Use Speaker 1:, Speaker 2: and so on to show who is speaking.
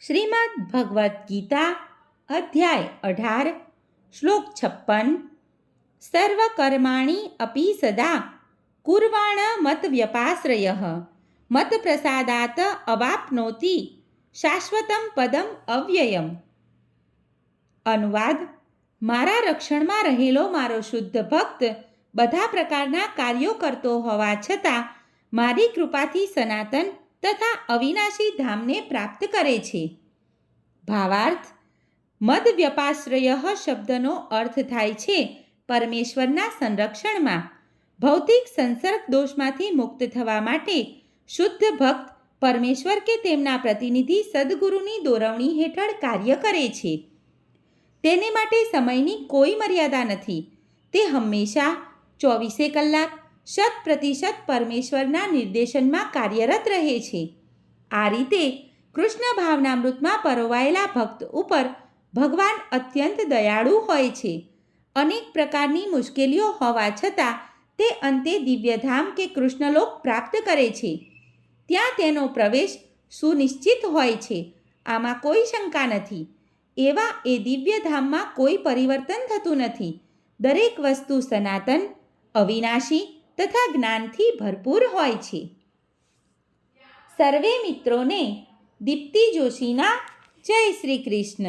Speaker 1: શ્રીમદ્ ભગવદ્ ગીતા અધ્યાય 18 શ્લોક 56 સર્વકર્માણી અપી સદા કુર્વાણ મત વ્યપાશ્રયઃ મત પ્રસાદાત અવાપ્નોતિ શાશ્વતમ પદમ અવ્યયમ. અનુવાદ: મારા રક્ષણમાં રહેલો મારો શુદ્ધ ભક્ત બધા પ્રકારના કાર્યો કરતો હોવા છતાં મારી કૃપાથી સનાતન તથા અવિનાશી ધામને પ્રાપ્ત કરે છે. ભાવાર્થ: મદ વ્યપાશ્રય શબ્દનો અર્થ થાય છે પરમેશ્વરના સંરક્ષણમાં. ભૌતિક સંસર્ગ દોષમાંથી મુક્ત થવા માટે શુદ્ધ ભક્ત પરમેશ્વર કે તેમના પ્રતિનિધિ સદગુરુની દોરવણી હેઠળ કાર્ય કરે છે. તેને માટે સમયની કોઈ મર્યાદા નથી. તે હંમેશા 24 કલાક 100% પરમેશ્વરના નિર્દેશનમાં કાર્યરત રહે છે. આ રીતે કૃષ્ણ ભાવનામૃતમાં પરોવાયેલા ભક્ત ઉપર ભગવાન અત્યંત દયાળુ હોય છે. અનેક પ્રકારની મુશ્કેલીઓ હોવા છતાં તે અંતે દિવ્યધામ કે કૃષ્ણલોક પ્રાપ્ત કરે છે. ત્યાં તેનો પ્રવેશ સુનિશ્ચિત હોય છે. આમાં કોઈ શંકા નથી. એવા એ દિવ્યધામમાં કોઈ પરિવર્તન થતું નથી. દરેક વસ્તુ સનાતન, અવિનાશી તથા જ્ઞાનથી ભરપૂર હોય છે. સર્વે મિત્રોને દીપ્તિ જોશીના જય શ્રી કૃષ્ણ.